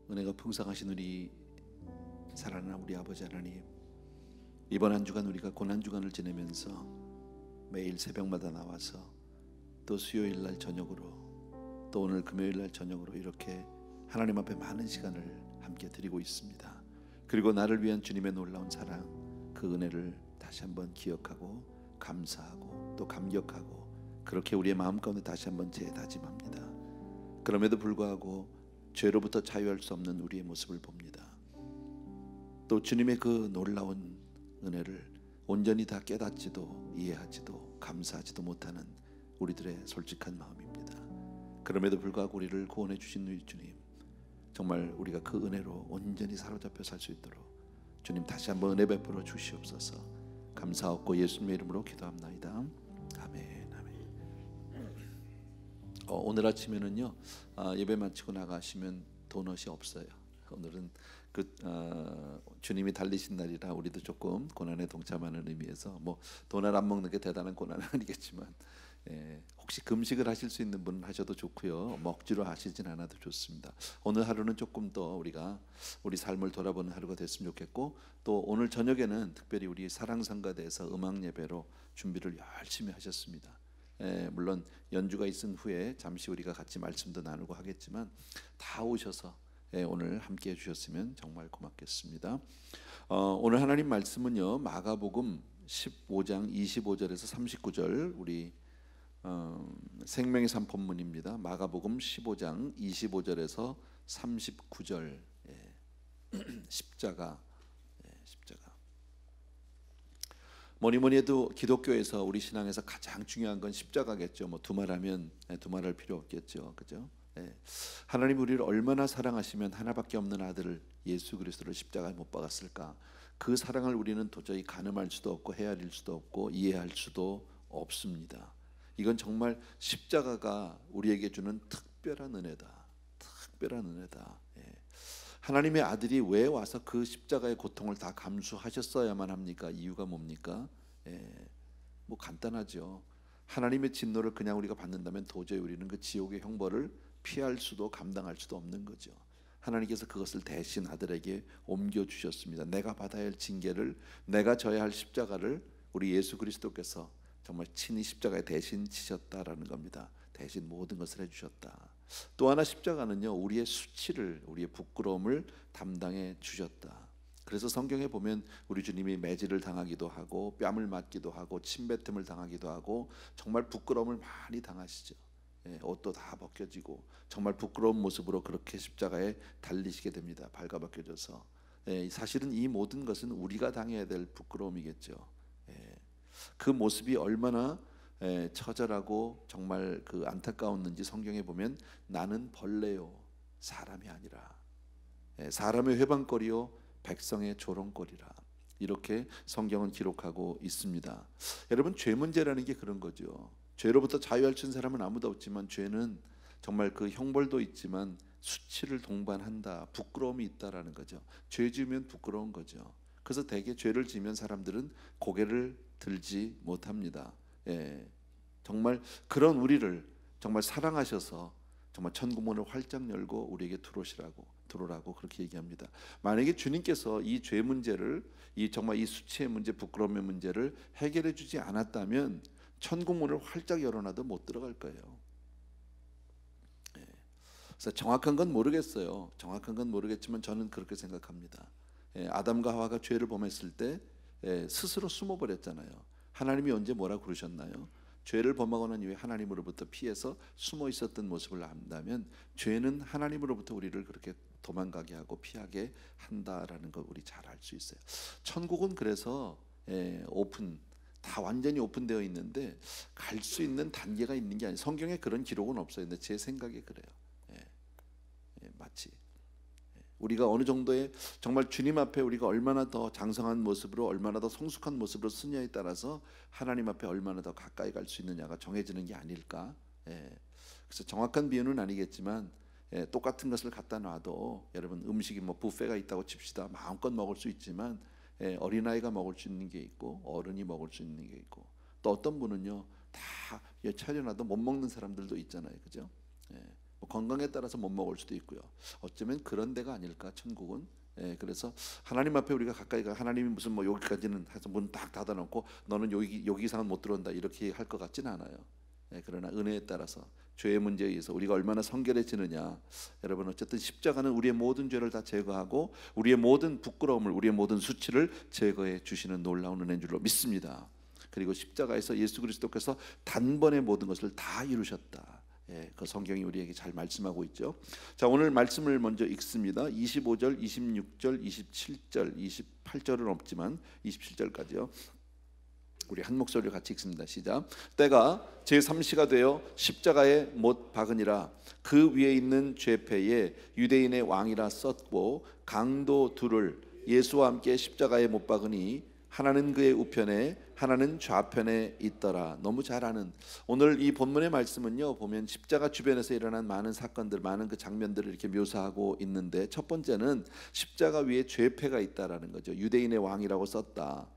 은혜가 풍성하신 우리 사랑하는 우리 아버지 하나님, 이번 한 주간 우리가 고난주간을 지내면서 매일 새벽마다 나와서 또 수요일날 저녁으로 또 오늘 금요일날 저녁으로 이렇게 하나님 앞에 많은 시간을 함께 드리고 있습니다. 그리고 나를 위한 주님의 놀라운 사랑, 그 은혜를 다시 한번 기억하고 감사하고 또 감격하고 그렇게 우리의 마음 가운데 다시 한번 재다짐합니다. 그럼에도 불구하고 죄로부터 자유할 수 없는 우리의 모습을 봅니다. 또 주님의 그 놀라운 은혜를 온전히 다 깨닫지도 이해하지도 감사하지도 못하는 우리들의 솔직한 마음입니다. 그럼에도 불구하고 우리를 구원해 주신 우리 주님, 정말 우리가 그 은혜로 온전히 사로잡혀 살 수 있도록 주님 다시 한번 은혜 베풀어 주시옵소서. 감사하고 예수님의 이름으로 기도합나이다. 아멘. 아멘. 오늘 아침에는요, 예배 마치고 나가시면 도넛이 없어요. 오늘은 주님이 달리신 날이라 우리도 조금 고난에 동참하는 의미에서 뭐 도넛 안 먹는 게 대단한 고난은 아니겠지만, 혹시 금식을 하실 수 있는 분은 하셔도 좋고요, 먹지로 하시진 않아도 좋습니다. 오늘 하루는 조금 더 우리가 우리 삶을 돌아보는 하루가 됐으면 좋겠고, 또 오늘 저녁에는 특별히 우리 사랑성가대에서 음악 예배로 준비를 열심히 하셨습니다. 물론 연주가 있은 후에 잠시 우리가 같이 말씀도 나누고 하겠지만 다 오셔서 오늘 함께 해주셨으면 정말 고맙겠습니다. 오늘 하나님 말씀은요, 마가복음 15장 25절에서 39절, 우리 생명의 산본문입니다. 마가복음 15장 25절에서 39절. 십자가. 뭐니 해도 기독교에서 우리 신앙에서 가장 중요한 건 십자가겠죠. 뭐 두말하면 두말할 필요 없겠죠, 그죠? 하나님 우리를 얼마나 사랑하시면 하나밖에 없는 아들을 예수 그리스도를 십자가에 못 박았을까? 그 사랑을 우리는 도저히 가늠할 수도 없고 헤아릴 수도 없고 이해할 수도 없습니다. 이건 정말 십자가가 우리에게 주는 특별한 은혜다. 특별한 은혜다. 하나님의 아들이 왜 와서 그 십자가의 고통을 다 감수하셨어야만 합니까? 이유가 뭡니까? 뭐 간단하죠. 하나님의 진노를 그냥 우리가 받는다면 도저히 우리는 그 지옥의 형벌을 피할 수도 감당할 수도 없는 거죠. 하나님께서 그것을 대신 아들에게 옮겨주셨습니다. 내가 받아야 할 징계를, 내가 져야 할 십자가를 우리 예수 그리스도께서 정말 친히 십자가에 대신 지셨다라는 겁니다. 대신 모든 것을 해주셨다. 또 하나 십자가는요, 우리의 수치를, 우리의 부끄러움을 담당해 주셨다. 그래서 성경에 보면 우리 주님이 매질을 당하기도 하고 뺨을 맞기도 하고 침뱉음을 당하기도 하고 정말 부끄러움을 많이 당하시죠. 옷도 다 벗겨지고 정말 부끄러운 모습으로 그렇게 십자가에 달리시게 됩니다. 발가벗겨져서. 사실은 이 모든 것은 우리가 당해야 될 부끄러움이겠죠. 그 모습이 얼마나 처절하고 정말 그 안타까웠는지 성경에 보면 나는 벌레요 사람이 아니라, 사람의 회방거리요 백성의 조롱거리라, 이렇게 성경은 기록하고 있습니다. 여러분, 죄 문제라는 게 그런 거죠. 죄로부터 자유할 수 있는 사람은 아무도 없지만 죄는 정말 그 형벌도 있지만 수치를 동반한다, 부끄러움이 있다라는 거죠. 죄 지으면 부끄러운 거죠. 그래서 대개 죄를 지으면 사람들은 고개를 들지 못합니다. 정말 그런 우리를 정말 사랑하셔서 정말 천국문을 활짝 열고 우리에게 들어오라고 그렇게 얘기합니다. 만약에 주님께서 이 죄 문제를, 이 정말 이 수치의 문제, 부끄러움의 문제를 해결해 주지 않았다면 천국문을 활짝 열어놔도 못 들어갈 거예요. 그래서 정확한 건 모르겠어요. 정확한 건 모르겠지만 저는 그렇게 생각합니다. 아담과 하와가 죄를 범했을 때 스스로 숨어버렸잖아요. 하나님이 언제 뭐라고 그러셨나요? 죄를 범하고 난 이후에 하나님으로부터 피해서 숨어 있었던 모습을 안다면 죄는 하나님으로부터 우리를 그렇게 도망가게 하고 피하게 한다라는 걸 우리 잘 알 수 있어요. 천국은 그래서 다 완전히 오픈되어 있는데 갈 수 있는 단계가 있는 게 아니에요. 성경에 그런 기록은 없어요. 근데 제 생각에 그래요. 마치 우리가 어느 정도의 정말 주님 앞에 우리가 얼마나 더 장성한 모습으로, 얼마나 더 성숙한 모습으로 쓰냐에 따라서 하나님 앞에 얼마나 더 가까이 갈 수 있느냐가 정해지는 게 아닐까. 그래서 정확한 비유는 아니겠지만 똑같은 것을 갖다 놔도, 여러분 음식이 뭐 뷔페가 있다고 칩시다. 마음껏 먹을 수 있지만 어린아이가 먹을 수 있는 게 있고 어른이 먹을 수 있는 게 있고, 또 어떤 분은요 다 차려놔도 못 먹는 사람들도 있잖아요, 그죠? 뭐 건강에 따라서 못 먹을 수도 있고요. 어쩌면 그런 데가 아닐까 천국은. 그래서 하나님 앞에 우리가 가까이 가 하나님이 무슨 뭐 여기까지는 해서 문 딱 닫아놓고 너는 여기 이상은 못 들어온다 이렇게 할 것 같지는 않아요. 그러나 은혜에 따라서 죄의 문제에 의해서 우리가 얼마나 성결해지느냐. 여러분 어쨌든 십자가는 우리의 모든 죄를 다 제거하고 우리의 모든 부끄러움을 우리의 모든 수치를 제거해 주시는 놀라운 은혜인 줄로 믿습니다. 그리고 십자가에서 예수 그리스도께서 단번에 모든 것을 다 이루셨다. 그 성경이 우리에게 잘 말씀하고 있죠. 자, 오늘 말씀을 먼저 읽습니다. 25절, 26절, 27절, 28절은 없지만 27절까지요. 우리 한 목소리로 같이 읽습니다. 시작. 때가 제3시가 되어 십자가에 못 박으니라. 그 위에 있는 죄패에 유대인의 왕이라 썼고 강도 둘을 예수와 함께 십자가에 못 박으니 하나는 그의 우편에 하나는 좌편에 있더라. 너무 잘 아는 오늘 이 본문의 말씀은요, 보면 십자가 주변에서 일어난 많은 사건들, 많은 그 장면들을 이렇게 묘사하고 있는데, 첫 번째는 십자가 위에 죄패가 있다라는 거죠. 유대인의 왕이라고 썼다.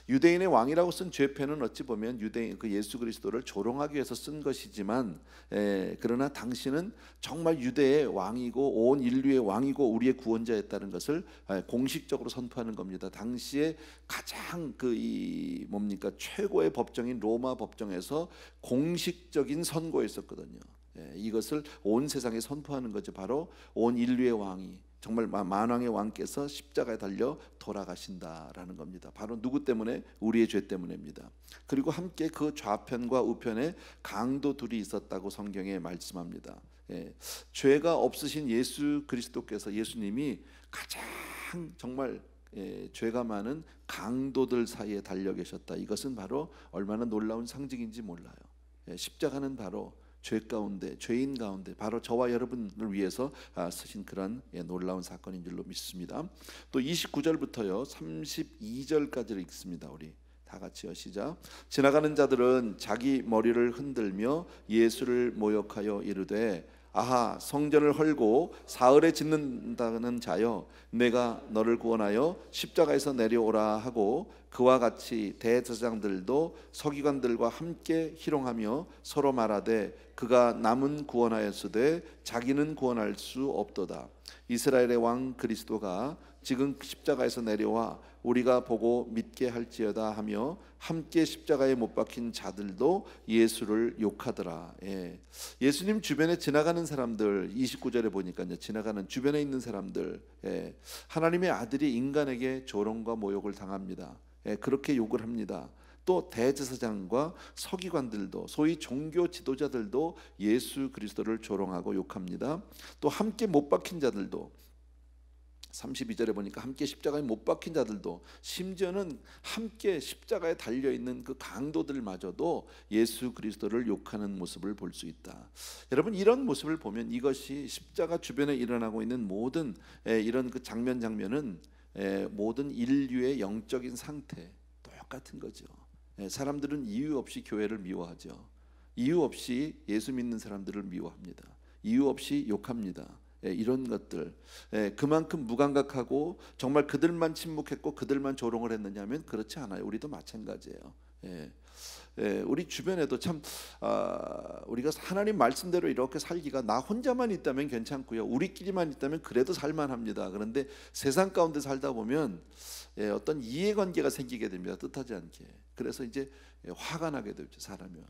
유대인의 왕이라고 쓴 죄패는 어찌 보면 유대인 그 예수 그리스도를 조롱하기 위해서 쓴 것이지만, 그러나 당신은 정말 유대의 왕이고 온 인류의 왕이고 우리의 구원자였다는 것을 공식적으로 선포하는 겁니다. 당시에 가장 이 뭡니까 최고의 법정인 로마 법정에서 공식적인 선고였었거든요. 이것을 온 세상에 선포하는 거죠. 바로 온 인류의 왕이 정말 만왕의 왕께서 십자가에 달려 돌아가신다라는 겁니다. 바로 누구 때문에? 우리의 죄 때문입니다. 그리고 함께 그 좌편과 우편에 강도 둘이 있었다고 성경에 말씀합니다. 죄가 없으신 예수 그리스도께서, 예수님이 가장 정말 죄가 많은 강도들 사이에 달려 계셨다. 이것은 바로 얼마나 놀라운 상징인지 몰라요. 십자가는 바로 죄 가운데, 죄인 가운데 바로 저와 여러분을 위해서 쓰신 그런 놀라운 사건인 줄로 믿습니다. 또 29절부터요 32절까지를 읽습니다. 우리 다 같이요. 시작. 지나가는 자들은 자기 머리를 흔들며 예수를 모욕하여 이르되, 아하, 성전을 헐고 사흘에 짓는다는 자여, 내가 너를 구원하여 십자가에서 내려오라 하고 그와 같이 대제사장들도 서기관들과 함께 희롱하며 서로 말하되, 그가 남은 구원하였으되 자기는 구원할 수 없도다. 이스라엘의 왕 그리스도가 지금 십자가에서 내려와 우리가 보고 믿게 할지어다 하며 함께 십자가에 못 박힌 자들도 예수를 욕하더라. 예수님 주변에 지나가는 사람들, 29절에 보니까 이제 지나가는 주변에 있는 사람들, 하나님의 아들이 인간에게 조롱과 모욕을 당합니다. 그렇게 욕을 합니다. 또 대제사장과 서기관들도, 소위 종교 지도자들도 예수 그리스도를 조롱하고 욕합니다. 또 함께 못 박힌 자들도, 32절에 보니까 함께 십자가에 못 박힌 자들도, 심지어는 함께 십자가에 달려있는 그 강도들마저도 예수 그리스도를 욕하는 모습을 볼 수 있다. 여러분, 이런 모습을 보면 이것이 십자가 주변에 일어나고 있는 모든 이런 그 장면은 모든 인류의 영적인 상태 똑같은 거죠. 사람들은 이유 없이 교회를 미워하죠. 이유 없이 예수 믿는 사람들을 미워합니다. 이유 없이 욕합니다. 이런 것들, 그만큼 무감각하고 정말 그들만 침묵했고 그들만 조롱을 했느냐면 그렇지 않아요. 우리도 마찬가지예요. 우리 주변에도 참 우리가 하나님 말씀대로 이렇게 살기가, 나 혼자만 있다면 괜찮고요, 우리끼리만 있다면 그래도 살만합니다. 그런데 세상 가운데 살다 보면 어떤 이해관계가 생기게 됩니다. 뜻하지 않게. 그래서 이제 화가 나게 되죠, 사람이.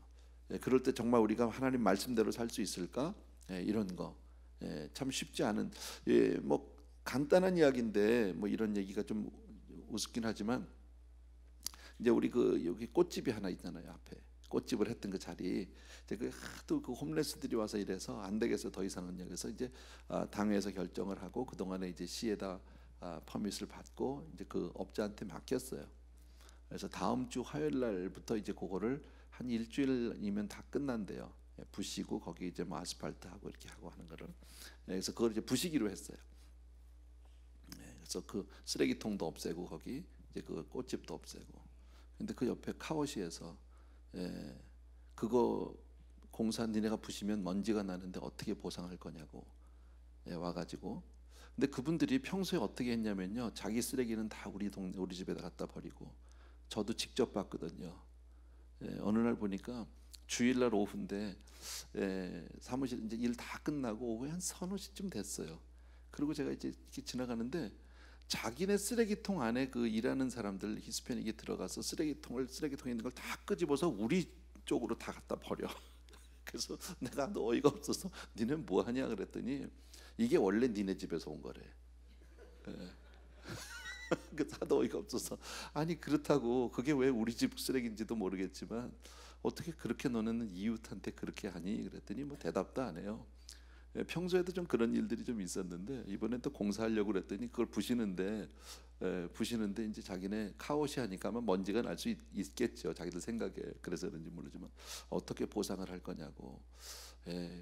그럴 때 정말 우리가 하나님 말씀대로 살 수 있을까? 이런 거 참 쉽지 않은, 뭐 간단한 이야기인데 뭐 이런 얘기가 좀 우습긴 하지만, 이제 우리 그 여기 꽃집이 하나 있잖아요. 앞에 꽃집을 했던 그 자리, 이제 그 하도 그 홈레스들이 와서 이래서 안 되겠어 더 이상은. 그래서 이제 당회에서 결정을 하고 그 동안에 이제 시에다 퍼밋을 받고 이제 그 업자한테 맡겼어요. 그래서 다음 주 화요일 날부터 이제 그거를 한 일주일이면 다 끝난대요. 부시고 거기 이제 뭐 아스팔트하고 이렇게 하고 하는 거를. 그래서 그걸 이제 부시기로 했어요. 그래서 그 쓰레기통도 없애고 거기 이제 그 꽃집도 없애고. 근데 그 옆에 카오시에서 그거 공사 니네가 부시면 먼지가 나는데 어떻게 보상할 거냐고 와가지고. 근데 그분들이 평소에 어떻게 했냐면요, 자기 쓰레기는 다 우리 집에다 갖다 버리고, 저도 직접 봤거든요. 어느 날 보니까 주일날 오후인데 사무실 이제 일 다 끝나고 오후에 한 서너 시쯤 됐어요. 그리고 제가 이제 이렇게 지나가는데 자기네 쓰레기통 안에 그 일하는 사람들 히스패닉이 들어가서 쓰레기통에 있는 걸 다 끄집어서 우리 쪽으로 다 갖다 버려. 그래서 내가 어이가 없어서 니네 뭐 하냐 그랬더니 이게 원래 니네 집에서 온 거래. 그래서 하도 어이가 없어서 아니 그렇다고 그게 왜 우리 집 쓰레기인지도 모르겠지만 어떻게 그렇게 너는 이웃한테 그렇게 하니 그랬더니 뭐 대답도 안 해요. 평소에도 좀 그런 일들이 좀 있었는데 이번엔 또 공사하려고 그랬더니 그걸 부시는데 이제 자기네 카오시 하니까 아마 먼지가 날 수 있겠죠. 자기들 생각에. 그래서 그런지 모르지만 어떻게 보상을 할 거냐고.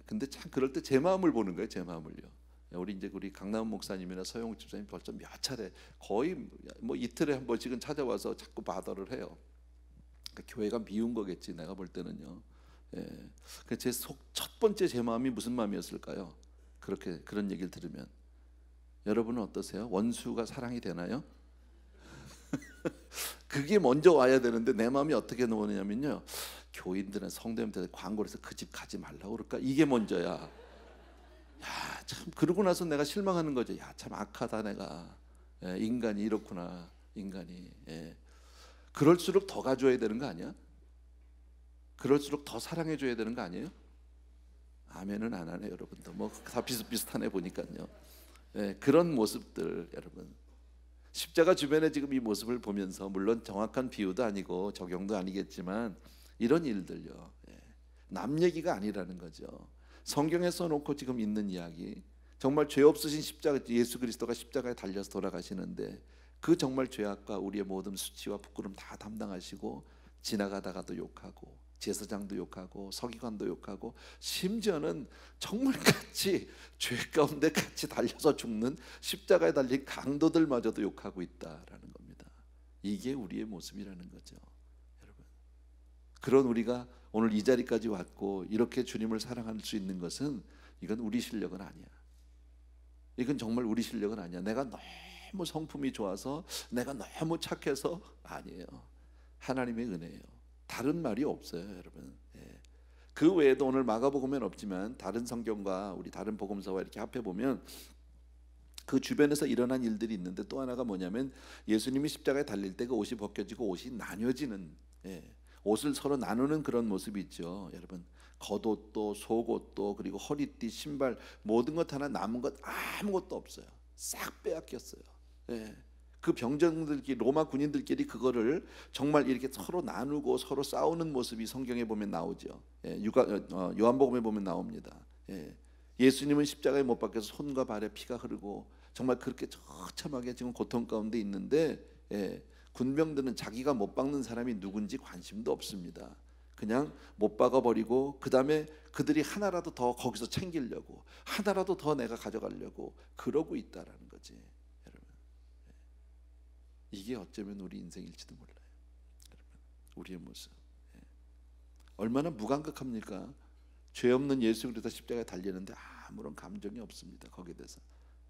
근데 참 그럴 때 제 마음을 보는 거예요. 제 마음을요. 우리 강남 목사님이나 서영욱 집사님 벌써 몇 차례 거의 뭐 이틀에 한 번씩은 찾아와서 자꾸 바더를 해요. 그러니까 교회가 미운 거겠지. 내가 볼 때는요. 제 첫 번째 제 마음이 무슨 마음이었을까요? 그런 얘기를 들으면 여러분은 어떠세요? 원수가 사랑이 되나요? 그게 먼저 와야 되는데 내 마음이 어떻게 나오냐면요. 교인들은 성도님들 광고를 해서 그 집 가지 말라고 그럴까? 이게 먼저야. 야, 참 그러고 나서 내가 실망하는 거죠. 야, 참 악하다 내가. 인간이 이렇구나. 인간이. 그럴수록 더 가져야 되는 거 아니야? 그럴수록 더 사랑해 줘야 되는 거 아니에요? 아멘은 안 하네 여러분도. 뭐 다 비슷비슷하네 보니까요. 그런 모습들 여러분. 십자가 주변에 지금 이 모습을 보면서 물론 정확한 비유도 아니고 적용도 아니겠지만 이런 일들요. 남 얘기가 아니라는 거죠. 성경에 써놓고 지금 있는 이야기. 정말 죄 없으신 십자가 예수 그리스도가 십자가에 달려서 돌아가시는데 그 정말 죄악과 우리의 모든 수치와 부끄럼 다 담당하시고 지나가다가도 욕하고 제사장도 욕하고 서기관도 욕하고 심지어는 정말 같이 죄 가운데 같이 달려서 죽는 십자가에 달린 강도들마저도 욕하고 있다라는 겁니다. 이게 우리의 모습이라는 거죠. 여러분, 그런 우리가 오늘 이 자리까지 왔고 이렇게 주님을 사랑할 수 있는 것은 이건 우리 실력은 아니야. 이건 정말 우리 실력은 아니야. 내가 너무 성품이 좋아서 내가 너무 착해서 아니에요. 하나님의 은혜예요. 다른 말이 없어요, 여러분. 그 외에도 오늘 마가복음엔 없지만 다른 성경과 우리 다른 복음서와 이렇게 합해 보면 그 주변에서 일어난 일들이 있는데 또 하나가 뭐냐면 예수님이 십자가에 달릴 때 그 옷이 벗겨지고 옷이 나뉘어지는 옷을 서로 나누는 그런 모습이 있죠, 여러분. 겉옷도 속옷도 그리고 허리띠 신발 모든 것 하나 남은 것 아무것도 없어요. 싹 빼앗겼어요. 그 병정들끼리 로마 군인들끼리 그거를 정말 이렇게 서로 나누고 서로 싸우는 모습이 성경에 보면 나오죠. 요한복음에 보면 나옵니다. 예수님은 십자가에 못 박혀서 손과 발에 피가 흐르고 정말 그렇게 처참하게 지금 고통 가운데 있는데 군병들은 자기가 못 박는 사람이 누군지 관심도 없습니다. 그냥 못 박아버리고 그 다음에 그들이 하나라도 더 거기서 챙기려고 하나라도 더 내가 가져가려고 그러고 있다라는 거지. 이게 어쩌면 우리 인생일지도 몰라요. 여러분, 우리의 모습 얼마나 무감각합니까? 죄 없는 예수 그리스도 십자가에 달리는데 아무런 감정이 없습니다. 거기에 대해서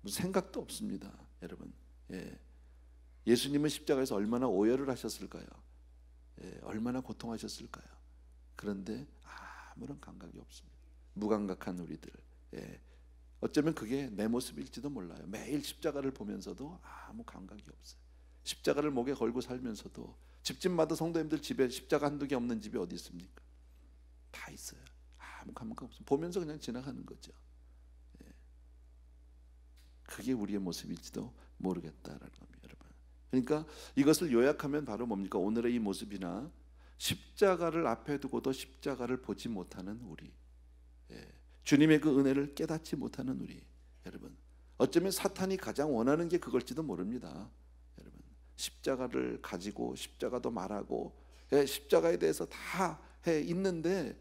무슨 생각도 없습니다. 여러분, 예수님은 십자가에서 얼마나 오열을 하셨을까요? 얼마나 고통하셨을까요? 그런데 아무런 감각이 없습니다. 무감각한 우리들. 어쩌면 그게 내 모습일지도 몰라요. 매일 십자가를 보면서도 아무 감각이 없어요. 십자가를 목에 걸고 살면서도 집집마다 성도님들 집에 십자가 한두 개 없는 집이 어디 있습니까? 다 있어요. 아무 감각 없어요. 보면서 그냥 지나가는 거죠. 그게 우리의 모습일지도 모르겠다라는 겁니다, 여러분. 그러니까 이것을 요약하면 바로 뭡니까? 오늘의 이 모습이나 십자가를 앞에 두고도 십자가를 보지 못하는 우리, 주님의 그 은혜를 깨닫지 못하는 우리, 여러분. 어쩌면 사탄이 가장 원하는 게 그걸지도 모릅니다. 십자가를 가지고 십자가도 말하고 십자가에 대해서 다 해 있는데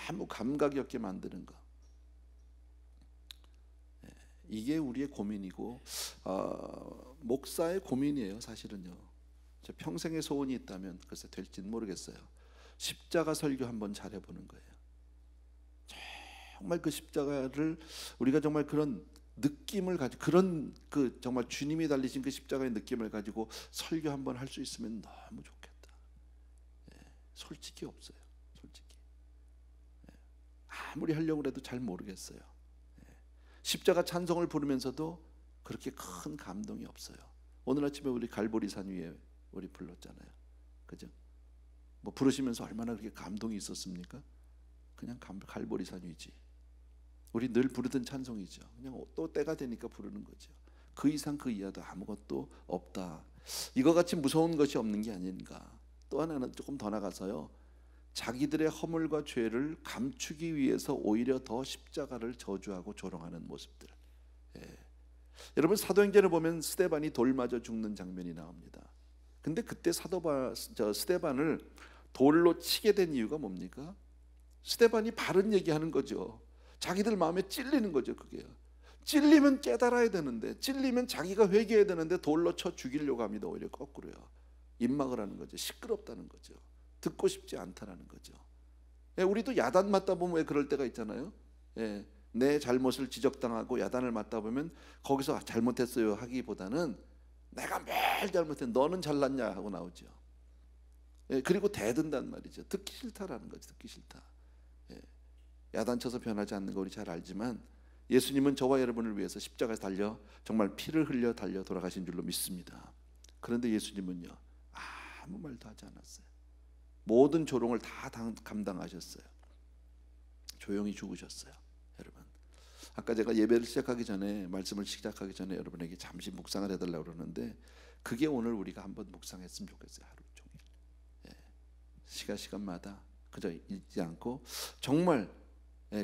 아무 감각이 없게 만드는 거. 이게 우리의 고민이고 목사의 고민이에요. 사실은요. 제 평생의 소원이 있다면 글쎄 될지는 모르겠어요. 십자가 설교 한번 잘해보는 거예요. 정말 그 십자가를 우리가 정말 그런 느낌을 가지고 그런 그 정말 주님이 달리신 그 십자가의 느낌을 가지고 설교 한번 할 수 있으면 너무 좋겠다. 솔직히 없어요. 솔직히. 아무리 하려고 해도 잘 모르겠어요. 십자가 찬송을 부르면서도 그렇게 큰 감동이 없어요. 오늘 아침에 우리 갈보리산 위에 우리 불렀잖아요. 그죠? 뭐 부르시면서 얼마나 그렇게 감동이 있었습니까? 그냥 갈보리산 위지. 우리 늘 부르던 찬송이죠. 그냥 또 때가 되니까 부르는 거죠. 그 이상 그 이하도 아무것도 없다. 이거 같이 무서운 것이 없는 게 아닌가. 또 하나는 조금 더 나가서요, 자기들의 허물과 죄를 감추기 위해서 오히려 더 십자가를 저주하고 조롱하는 모습들. 여러분 사도행전을 보면 스데반이 돌 맞아 죽는 장면이 나옵니다. 근데 그때 스데반을 돌로 치게 된 이유가 뭡니까? 스데반이 바른 얘기하는 거죠. 자기들 마음에 찔리는 거죠. 그게요. 찔리면 깨달아야 되는데, 찔리면 자기가 회개해야 되는데 돌로 쳐 죽이려고 합니다. 오히려 거꾸로요. 입막을 하는 거죠. 시끄럽다는 거죠. 듣고 싶지 않다라는 거죠. 우리도 야단 맞다 보면 왜 그럴 때가 있잖아요. 내 잘못을 지적당하고 야단을 맞다 보면 거기서 잘못했어요 하기보다는 내가 매일 잘못했, 너는 잘났냐 하고 나오죠. 그리고 대든단 말이죠. 듣기 싫다라는 거죠. 듣기 싫다. 야단쳐서 변하지 않는 거 우리 잘 알지만, 예수님은 저와 여러분을 위해서 십자가에 달려 정말 피를 흘려 달려 돌아가신 줄로 믿습니다. 그런데 예수님은요, 아무 말도 하지 않았어요. 모든 조롱을 다 감당하셨어요. 조용히 죽으셨어요. 여러분, 아까 제가 예배를 시작하기 전에, 말씀을 시작하기 전에 여러분에게 잠시 묵상을 해달라고 그러는데, 그게 오늘 우리가 한번 묵상했으면 좋겠어요. 하루 종일 시간마다 그저 잊지 않고 정말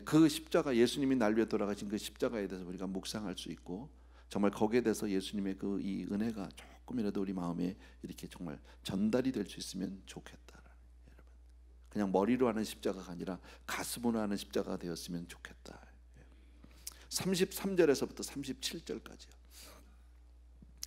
그 십자가, 예수님이 날 위해 돌아가신 그 십자가에 대해서 우리가 묵상할 수 있고, 정말 거기에 대해서 예수님의 그 이 은혜가 조금이라도 우리 마음에 이렇게 정말 전달이 될 수 있으면 좋겠다. 여러분, 그냥 머리로 하는 십자가가 아니라 가슴으로 하는 십자가가 되었으면 좋겠다. 33절에서부터 37절까지요.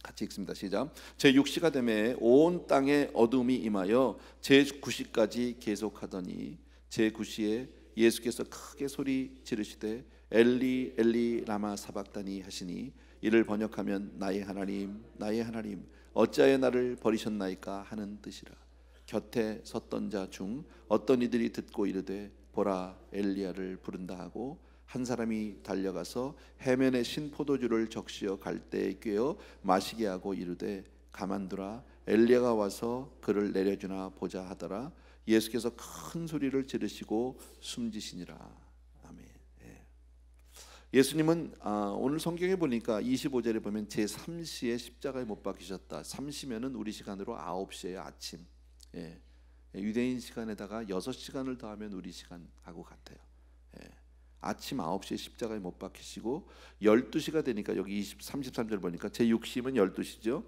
같이 읽습니다. 시작. 제6시가 되매 온 땅에 어둠이 임하여 제9시까지 계속하더니 제9시에 예수께서 크게 소리 지르시되 엘리 엘리 라마 사박다니 하시니, 이를 번역하면 나의 하나님 나의 하나님 어찌하여 나를 버리셨나이까 하는 뜻이라. 곁에 섰던 자 중 어떤 이들이 듣고 이르되 보라 엘리야를 부른다 하고, 한 사람이 달려가서 해면에 신 포도주를 적시어 갈대에 꿰어 마시게 하고 이르되 가만두라 엘리야가 와서 그를 내려주나 보자 하더라. 예수께서 큰 소리를 지르시고 숨지시니라. 아멘. 예수님은 오늘 성경에 보니까 25절에 보면 제3시에 십자가에 못 박히셨다. 3시면은 우리 시간으로 9시예요. 아침. 유대인 시간에다가 6시간을 더하면 우리 시간하고 같아요. 아침 9시에 십자가에 못 박히시고 12시가 되니까, 여기 33절 보니까 제6시면 12시죠.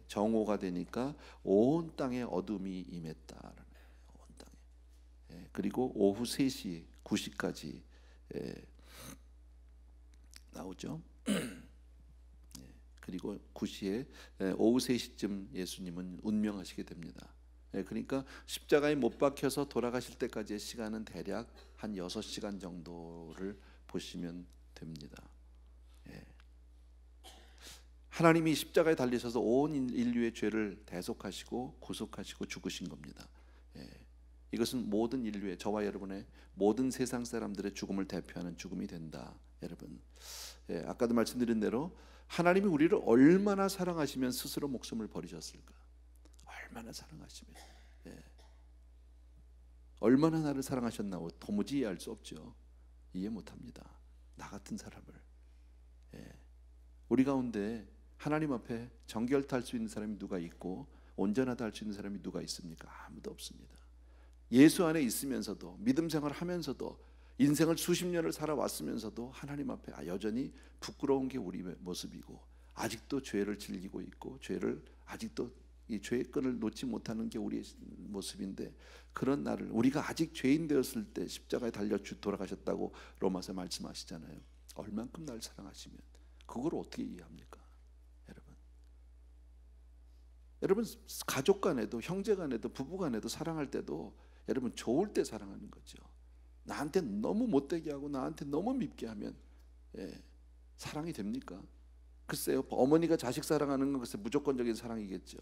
정오가 되니까 온 땅에 어둠이 임했다. 온 땅에. 그리고 오후 3시 9시까지 나오죠. 그리고 9시에 오후 3시쯤 예수님은 운명하시게 됩니다. 그러니까 십자가에 못 박혀서 돌아가실 때까지의 시간은 대략 한 6시간 정도를 보시면 됩니다. 하나님이 십자가에 달리셔서 온 인류의 죄를 대속하시고 구속하시고 죽으신 겁니다. 이것은 모든 인류의, 저와 여러분의 모든 세상 사람들의 죽음을 대표하는 죽음이 된다. 여러분, 아까도 말씀드린 대로 하나님이 우리를 얼마나 사랑하시면 스스로 목숨을 버리셨을까? 얼마나 사랑하시면, 얼마나 나를 사랑하셨나 도무지 이해할 수 없죠. 이해 못합니다. 나 같은 사람을. 우리 가운데 하나님 앞에 정결타 할 수 있는 사람이 누가 있고 온전하다 할 수 있는 사람이 누가 있습니까? 아무도 없습니다. 예수 안에 있으면서도, 믿음 생활을 하면서도, 인생을 수십 년을 살아왔으면서도 하나님 앞에 여전히 부끄러운 게 우리 모습이고, 아직도 죄를 즐기고 있고, 죄를 아직도 이 죄의 끈을 놓지 못하는 게 우리의 모습인데, 그런 나를, 우리가 아직 죄인 되었을 때 십자가에 달려 돌아가셨다고 로마서 말씀하시잖아요. 얼만큼 날 사랑하시면 그걸 어떻게 이해합니까? 여러분 가족 간에도, 형제 간에도, 부부 간에도 사랑할 때도 여러분 좋을 때 사랑하는 거죠. 나한테 너무 못되게 하고 나한테 너무 밉게 하면 사랑이 됩니까? 글쎄요, 어머니가 자식 사랑하는 건 글쎄 무조건적인 사랑이겠죠.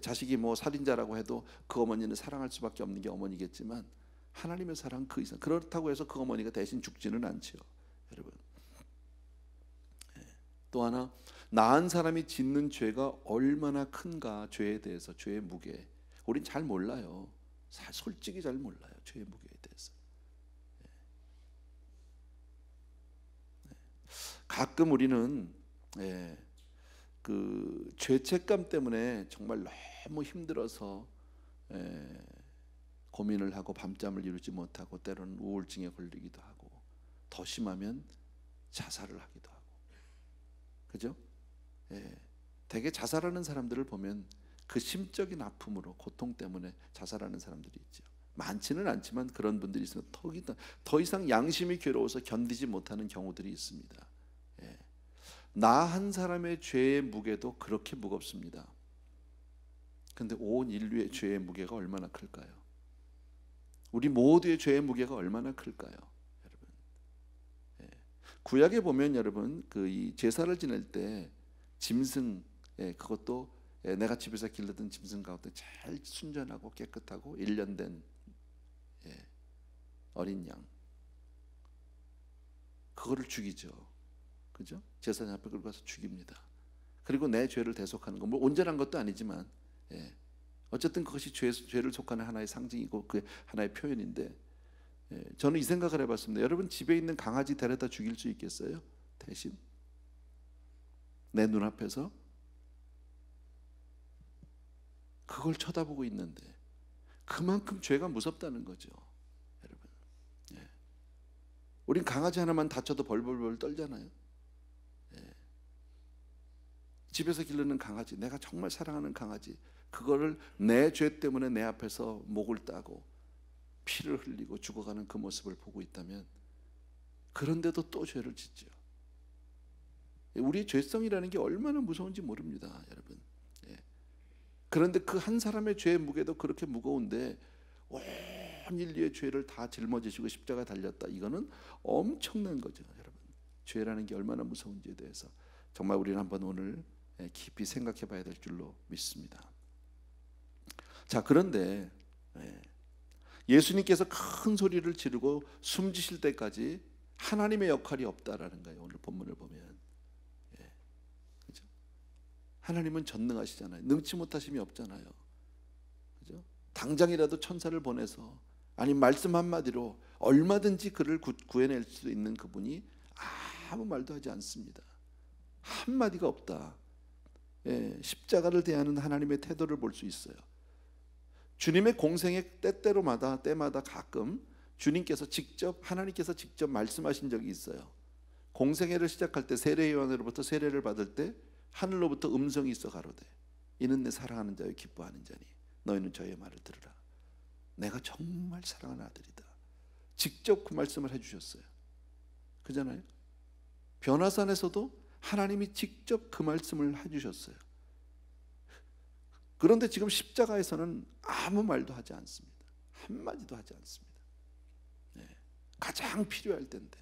자식이 뭐 살인자라고 해도 그 어머니는 사랑할 수밖에 없는 게 어머니겠지만, 하나님의 사랑 그 이상. 그렇다고 해서 그 어머니가 대신 죽지는 않지요, 여러분. 또 하나, 낳은 사람이 짓는 죄가 얼마나 큰가, 죄에 대해서, 죄의 무게. 우린 잘 몰라요. 솔직히 잘 몰라요, 죄의 무게에 대해서. 가끔 우리는 그 죄책감 때문에 정말 너무 힘들어서 고민을 하고 밤잠을 이루지 못하고 때로는 우울증에 걸리기도 하고 더 심하면 자살을 하기도 하고, 그죠? 대개 자살하는 사람들을 보면 그 심적인 아픔으로, 고통 때문에 자살하는 사람들이 있죠. 많지는 않지만 그런 분들이 있으면 더 이상 양심이 괴로워서 견디지 못하는 경우들이 있습니다. 나 한 사람의 죄의 무게도 그렇게 무겁습니다. 근데 온 인류의 죄의 무게가 얼마나 클까요? 우리 모두의 죄의 무게가 얼마나 클까요, 여러분? 구약에 보면 여러분, 그 이 제사를 지낼 때 짐승, 그것도 내가 집에서 길르던 짐승 가운데 제일 순전하고 깨끗하고 1년 된 어린 양, 그거를 죽이죠. 그죠? 제사장 앞에 끌고 가서 죽입니다. 그리고 내 죄를 대속하는 거, 뭐 온전한 것도 아니지만 어쨌든 그것이 죄를 속하는 하나의 상징이고 그 하나의 표현인데, 저는 이 생각을 해봤습니다. 여러분, 집에 있는 강아지 데려다 죽일 수 있겠어요? 대신 내 눈앞에서 그걸 쳐다보고 있는데 그만큼 죄가 무섭다는 거죠, 여러분. 우린 강아지 하나만 다쳐도 벌벌벌 떨잖아요. 집에서 기르는 강아지, 내가 정말 사랑하는 강아지, 그거를 내 죄 때문에 내 앞에서 목을 따고 피를 흘리고 죽어가는 그 모습을 보고 있다면, 그런데도 또 죄를 짓죠. 우리의 죄성이라는 게 얼마나 무서운지 모릅니다, 여러분. 그런데 그 한 사람의 죄의 무게도 그렇게 무거운데 온 인류의 죄를 다 짊어지시고 십자가에 달렸다. 이거는 엄청난 거죠, 여러분. 죄라는 게 얼마나 무서운지에 대해서 정말 우리는 한번 오늘 깊이 생각해 봐야 될 줄로 믿습니다. 자, 그런데 예수님께서 큰 소리를 지르고 숨지실 때까지 하나님의 역할이 없다라는 거예요. 오늘 본문을 보면, 그죠? 하나님은 전능하시잖아요. 능치 못하심이 없잖아요, 그죠? 당장이라도 천사를 보내서, 아니 말씀 한마디로 얼마든지 그를 구해낼 수 있는 그분이 아무 말도 하지 않습니다. 한마디가 없다. 십자가를 대하는 하나님의 태도를 볼 수 있어요. 주님의 공생의 때마다 가끔 주님께서 하나님께서 직접 말씀하신 적이 있어요. 공생애를 시작할 때 세례 요한으로부터 세례를 받을 때 하늘로부터 음성이 있어 가로되 이는 내 사랑하는 자요 기뻐하는 자니 너희는 저의 말을 들으라. 내가 정말 사랑하는 아들이다. 직접 그 말씀을 해주셨어요. 그잖아요. 변화산에서도 하나님이 직접 그 말씀을 해주셨어요. 그런데 지금 십자가에서는 아무 말도 하지 않습니다. 한마디도 하지 않습니다. 가장 필요할 때인데.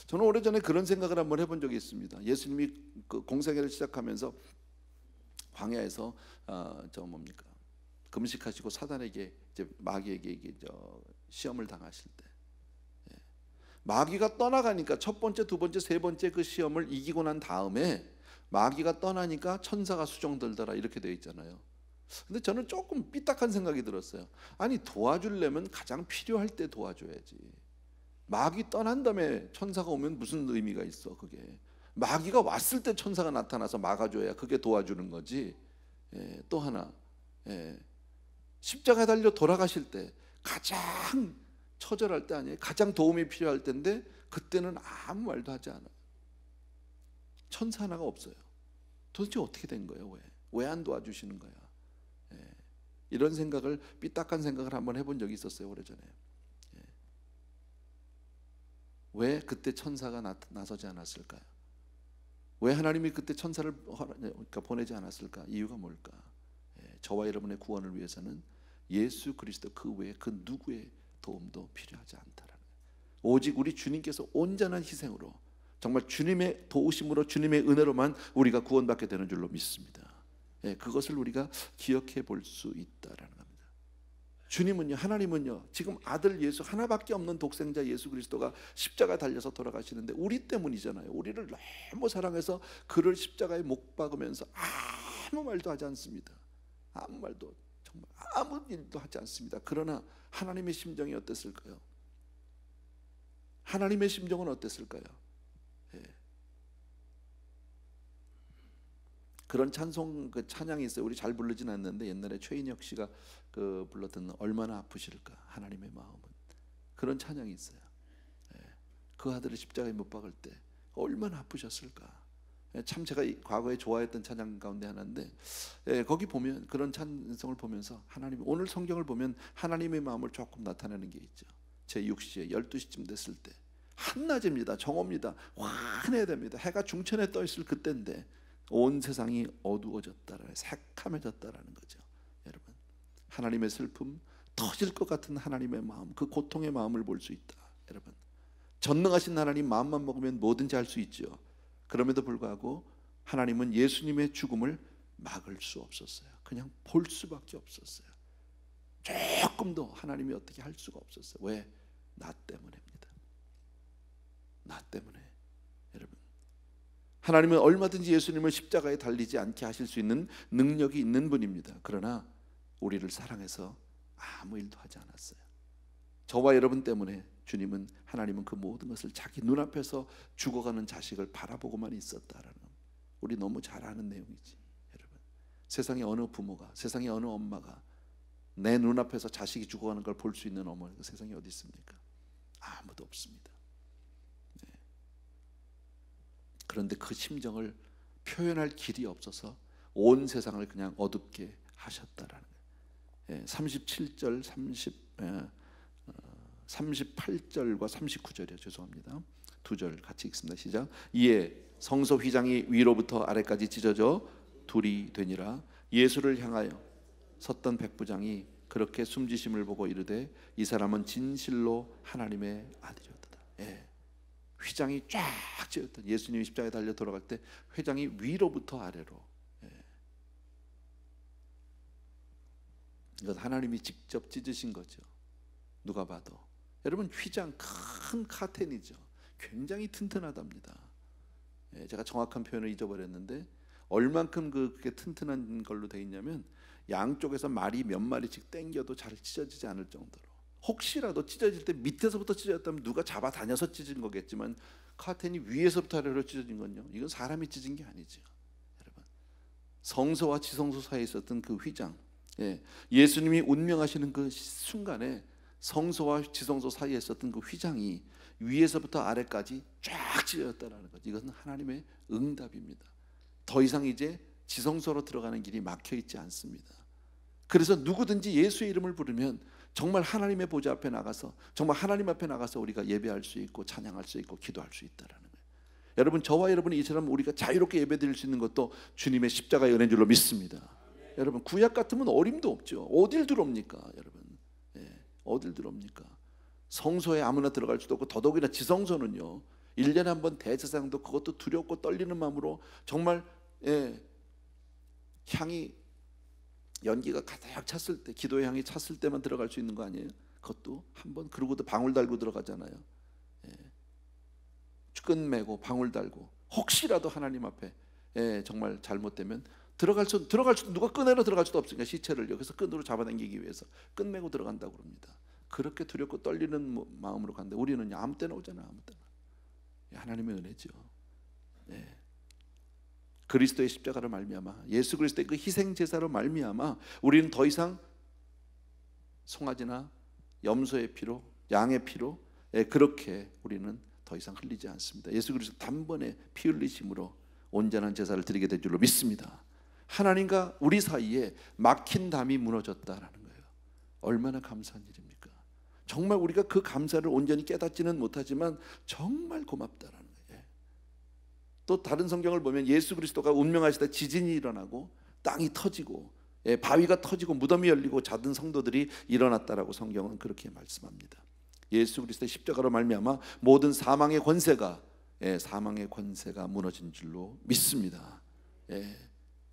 저는 오래전에 그런 생각을 한번 해본 적이 있습니다. 예수님이 그 공생애를 시작하면서 광야에서 금식하시고 사단에게, 이제 마귀에게 시험을 당하실 때, 마귀가 떠나가니까 첫 번째, 두 번째, 세 번째 그 시험을 이기고 난 다음에 마귀가 떠나니까 천사가 수종들더라 이렇게 되어 있잖아요. 근데 저는 조금 삐딱한 생각이 들었어요. 아니, 도와주려면 가장 필요할 때 도와줘야지. 마귀 떠난 다음에 천사가 오면 무슨 의미가 있어? 그게 마귀가 왔을 때 천사가 나타나서 막아줘야 그게 도와주는 거지. 또 하나, 십자가에 달려 돌아가실 때 가장 처절할 때 아니에요? 가장 도움이 필요할 때인데 그때는 아무 말도 하지 않아요. 천사 하나가 없어요. 도대체 어떻게 된 거예요? 왜 안 도와주시는 거야? 이런 생각을, 삐딱한 생각을 한번 해본 적이 있었어요, 오래전에. 왜 그때 천사가 나서지 않았을까요? 왜 하나님이 그때 천사를 보내지 않았을까? 이유가 뭘까? 저와 여러분의 구원을 위해서는 예수 그리스도 그 외에 그 누구의 도움도 필요하지 않다라는 거예요. 오직 우리 주님께서 온전한 희생으로, 정말 주님의 도우심으로, 주님의 은혜로만 우리가 구원받게 되는 줄로 믿습니다. 그것을 우리가 기억해 볼 수 있다라는 겁니다. 주님은요, 하나님은요, 지금 아들 예수 하나밖에 없는 독생자 예수 그리스도가 십자가 달려서 돌아가시는데 우리 때문이잖아요. 우리를 너무 사랑해서 그를 십자가에 못 박으면서 아무 말도 하지 않습니다. 아무 말도, 정말 아무 일도 하지 않습니다. 그러나 하나님의 심정이 어땠을까요? 하나님의 심정은 어땠을까요? 예. 그런 찬송, 그 찬양이 있어요. 우리 잘 부르진 않는데 옛날에 최인혁 씨가 그 불렀던 얼마나 아프실까 하나님의 마음은, 그런 찬양이 있어요. 예. 그 아들을 십자가에 못 박을 때 얼마나 아프셨을까. 예. 참 제가 과거에 좋아했던 찬양 가운데 하나인데, 예, 거기 보면 그런 찬송을 보면서 하나님, 오늘 성경을 보면 하나님의 마음을 조금 나타내는 게 있죠. 제 6시에 12시쯤 됐을 때 한낮입니다. 정오입니다. 환해야 됩니다. 해가 중천에 떠 있을 그때인데 온 세상이 어두워졌다라, 새카매졌다라는 거죠. 여러분, 하나님의 슬픔, 터질 것 같은 하나님의 마음, 그 고통의 마음을 볼 수 있다. 여러분, 전능하신 하나님 마음만 먹으면 뭐든지 할 수 있죠. 그럼에도 불구하고 하나님은 예수님의 죽음을 막을 수 없었어요. 그냥 볼 수밖에 없었어요. 조금도 하나님이 어떻게 할 수가 없었어요. 왜? 나 때문입니다. 나 때문에. 여러분, 하나님은 얼마든지 예수님을 십자가에 달리지 않게 하실 수 있는 능력이 있는 분입니다. 그러나 우리를 사랑해서 아무 일도 하지 않았어요. 저와 여러분 때문에 주님은, 하나님은 그 모든 것을 자기 눈앞에서 죽어가는 자식을 바라보고만 있었다라는, 우리 너무 잘 아는 내용이지. 여러분, 세상에 어느 부모가, 세상에 어느 엄마가 내 눈앞에서 자식이 죽어가는 걸 볼 수 있는 어머니가 세상에 어디 있습니까? 아무도 없습니다. 네. 그런데 그 심정을 표현할 길이 없어서 온 세상을 그냥 어둡게 하셨다라는 거예요. 예, 37절, 38절과 39절이요. 죄송합니다. 두 절 같이 읽습니다. 시작. 이에 성소 휘장이 위로부터 아래까지 찢어져 둘이 되니라. 예수를 향하여 섰던 백부장이 그렇게 숨지심을 보고 이르되 이 사람은 진실로 하나님의 아들이었다. 예. 휘장이 쫙 찢었던, 예수님이 십자가에 달려 돌아갈 때 휘장이 위로부터 아래로. 예. 이건 하나님이 직접 찢으신 거죠. 누가 봐도. 여러분, 휘장 큰 카텐이죠. 굉장히 튼튼하답니다. 예, 제가 정확한 표현을 잊어버렸는데 얼만큼 그게 튼튼한 걸로 되어 있냐면 양쪽에서 말이 몇 마리씩 당겨도 잘 찢어지지 않을 정도로, 혹시라도 찢어질 때 밑에서부터 찢어졌다면 누가 잡아다녀서 찢은 거겠지만 카텐이 위에서부터 아래로 찢어진 건요, 이건 사람이 찢은 게 아니죠. 여러분, 성소와 지성소 사이에 있었던 그 휘장, 예, 예수님이 운명하시는 그 순간에 성소와 지성소 사이에 있었던 그 휘장이 위에서부터 아래까지 쫙 찢어졌다는 거죠. 이것은 하나님의 응답입니다. 더 이상 이제 지성소로 들어가는 길이 막혀 있지 않습니다. 그래서 누구든지 예수의 이름을 부르면 정말 하나님의 보좌 앞에 나가서, 정말 하나님 앞에 나가서 우리가 예배할 수 있고 찬양할 수 있고 기도할 수 있다라는 거예요. 여러분, 저와 여러분이 이처럼 우리가 자유롭게 예배드릴 수 있는 것도 주님의 십자가의 은혜인 줄로 믿습니다. 여러분, 구약 같으면 어림도 없죠. 어딜 들어옵니까, 여러분? 예, 어딜 들어옵니까? 성소에 아무나 들어갈 수도 없고, 더더욱이나 지성소는요, 1년에 한 번 대제사장도 그것도 두렵고 떨리는 마음으로 정말, 예, 향이, 연기가 가득 찼을 때, 기도의 향이 찼을 때만 들어갈 수 있는 거 아니에요? 그것도 한번, 그러고도 방울 달고 들어가잖아요. 예. 끈 메고 방울 달고, 혹시라도 하나님 앞에, 예, 정말 잘못되면 들어갈 수 누가 끈으로 들어갈 수도 없으니까 시체를 여기서 끈으로 잡아당기기 위해서 끈 메고 들어간다고 그럽니다. 그렇게 두렵고 떨리는 마음으로 간다. 우리는 아무 때나 오잖아, 아무 때나. 하나님의 은혜죠. 예. 그리스도의 십자가로 말미암아, 예수 그리스도의 그 희생 제사로 말미암아 우리는 더 이상 송아지나 염소의 피로, 양의 피로, 예, 그렇게 우리는 더 이상 흘리지 않습니다. 예수 그리스도 단번에 피 흘리심으로 온전한 제사를 드리게 될 줄로 믿습니다. 하나님과 우리 사이에 막힌 담이 무너졌다라는 거예요. 얼마나 감사한 일입니까? 정말 우리가 그 감사를 온전히 깨닫지는 못하지만 정말 고맙다라는 거예요. 또 다른 성경을 보면 예수 그리스도가 운명하시다 지진이 일어나고 땅이 터지고, 예, 바위가 터지고 무덤이 열리고 자든 성도들이 일어났다라고 성경은 그렇게 말씀합니다. 예수 그리스도의 십자가로 말미암아 모든 사망의 권세가, 예, 사망의 권세가 무너진 줄로 믿습니다. 예.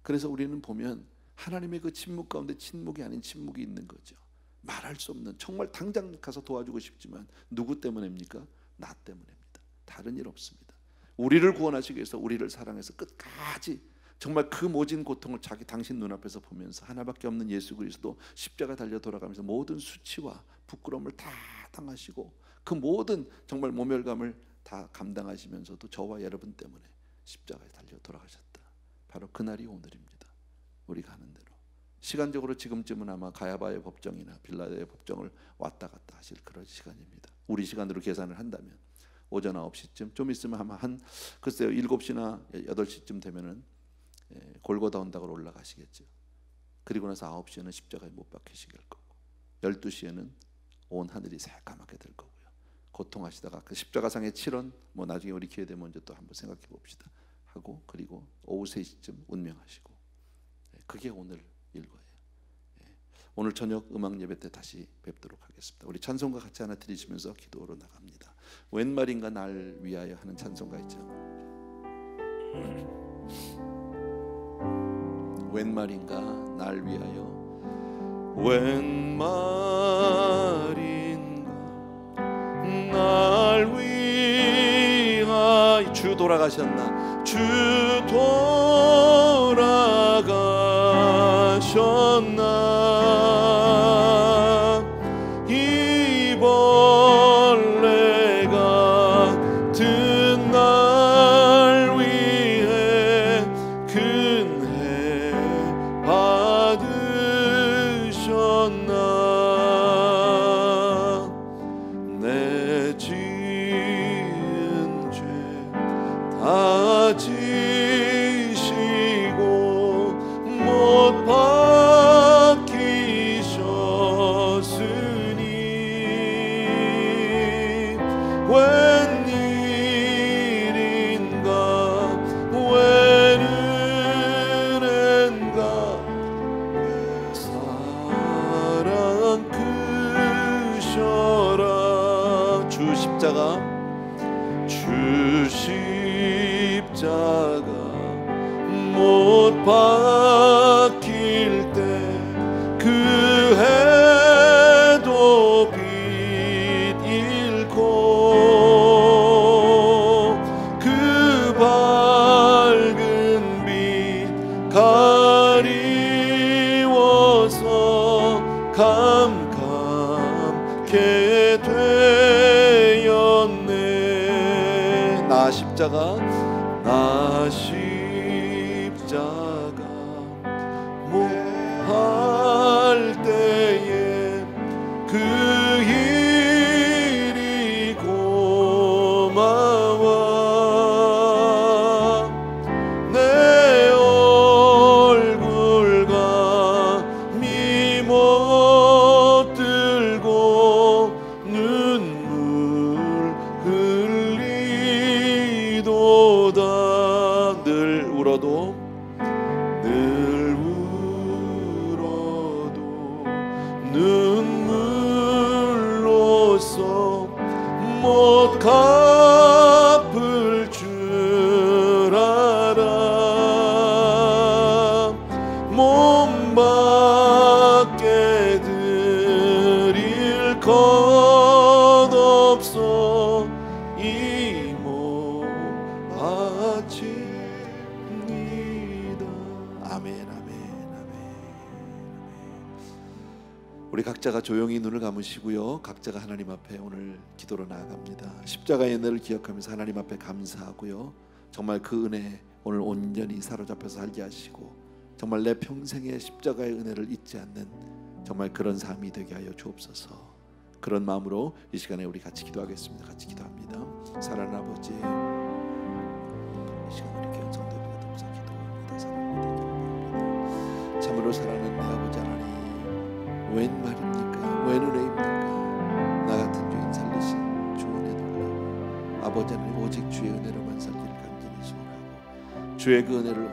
그래서 우리는 보면 하나님의 그 침묵 가운데 침묵이 아닌 침묵이 있는 거죠. 말할 수 없는, 정말 당장 가서 도와주고 싶지만 누구 때문입니까? 나 때문입니다. 다른 일 없습니다. 우리를 구원하시기 위해서 우리를 사랑해서 끝까지 정말 그 모진 고통을 당신 눈앞에서 보면서 하나밖에 없는 예수 그리스도 십자가 달려 돌아가면서 모든 수치와 부끄러움을 다 당하시고 그 모든 정말 모멸감을 다 감당하시면서도 저와 여러분 때문에 십자가에 달려 돌아가셨다. 바로 그날이 오늘입니다. 우리가 하는 대로 시간적으로 지금쯤은 아마 가야바의 법정이나 빌라도의 법정을 왔다 갔다 하실 그런 시간입니다. 우리 시간으로 계산을 한다면 오전 9시쯤, 좀 있으면 아마 글쎄요 7시나 8시쯤 되면은 골고다 언덕으로 올라가시겠죠. 그리고 나서 9시에는 십자가에 못 박히시게 할 거고 12시에는 온 하늘이 새까맣게 될 거고요. 고통하시다가 그 십자가상의 7원 뭐 나중에 우리 기회 되면 이제 또 한번 생각해 봅시다 하고, 그리고 오후 3시쯤 운명하시고, 그게 오늘 일과예요. 오늘 저녁 음악 예배 때 다시 뵙도록 하겠습니다. 우리 찬송가 같이 하나 드리시면서 기도로 나갑니다. 웬 말인가 날 위하여 하는 찬송가 있죠. 웬 말인가 날 위하여, 웬 말인가 날 위하여. 주 돌아가셨나? 주 돌아가셨나? 이 벌레 같은 날 위해 근혜 받으셨나? 내 지은 죄 다 지시고 못 박히셨으니 웬일인가 웬 은혜인가 사랑 크셔라. 주 십자가 못 박힐 때 그 해도 빛 잃고 그 밝은 빛 가리워서 캄캄케 되었네. 나 십자가 할 때에 그 일이 고마워. 내 얼굴과 미 못 들고 눈물 흘리도다. 늘 울어도 눈물로써 못 갚을 줄 알아. 몸 밖에 드릴 것 없어 이 몸 바칩니다. 아멘, 아멘, 아멘. 우리 각자가 조용히 눈을 감으시고요, 각자가 하나님 앞에 오늘 기도로 나아갑니다. 십자가의 은혜를 기억하면서 하나님 앞에 감사하고요, 정말 그 은혜 오늘 온전히 사로잡혀서 살게 하시고 정말 내 평생의 십자가의 은혜를 잊지 않는 정말 그런 삶이 되게 하여 주옵소서. 그런 마음으로 이 시간에 우리 같이 기도하겠습니다. 같이 기도합니다. 사랑하는 아버지, 이 시간 우리 귀한 성도들과 동사 기도합니다. 사랑합니다. 참으로 사랑하는 내 아버지 하나님, 웬 말입니까? 웬 은혜입니까? 나 같은 죄인 살리신 주 은혜 놀라워. 아버지 하나님, 오직 주의 은혜로만 살기를 간절히 소원하고 주의 그 은혜를